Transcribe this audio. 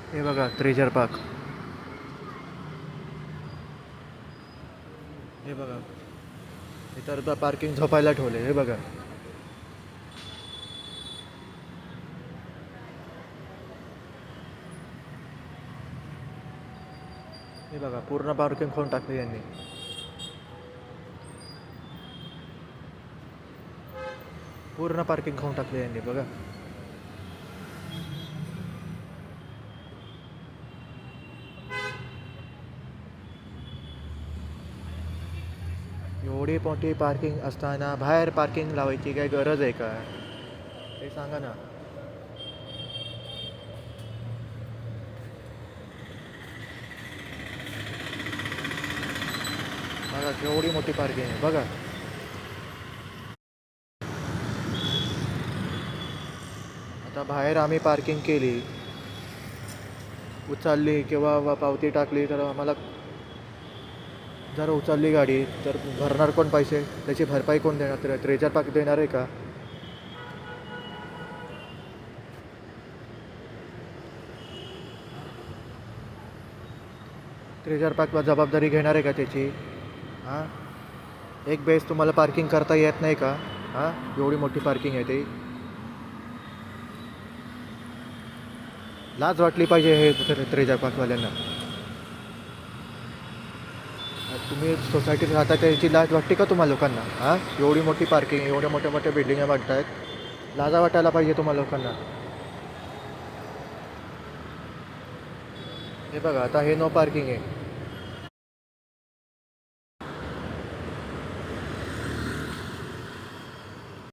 हे बघा treasure park. हे बघा इतर तर पार्किंग झोपायला ठेवले. हे बघा हे बघा पूर्ण पार्किंग खोलून टाकली यांनी. पूर्ण पार्किंग खाऊन टाकले यांनी बघा. एवढी मोठी पार्किंग असताना बाहेर पार्किंग लावायची काय गरज आहे का ते सांगा ना. बघा केवढी मोठी पार्किंग आहे बघा. आता बाहेर आम्ही पार्किंग केली, उचलली किंवा पावती टाकली तर आम्हाला जर उचलली गाडी तर भरणार कोण पैसे? त्याची भरपाई कोण देणार? ट्रेजर पार्क देणार आहे का? ट्रेजर पार्क जबाबदारी घेणार आहे का त्याची? हां, एक बेस तुम्हाला पार्किंग करता येत नाही का? हां, एवढी मोठी पार्किंग आहे ती. लाज वाटली पाहिजे हे ट्रेजर पार्कवाल्यांना. तुम्ही सोसायटीत राहता त्याची लाज वाटते का तुम्हाला लोकांना? हां, एवढी मोठी पार्किंग, एवढ्या मोठ्या मोठ्या बिल्डिंगा वाटत आहेत, लाजा वाटायला पाहिजे तुम्हाला लोकांना. हे बघा आता हे नो पार्किंग आहे.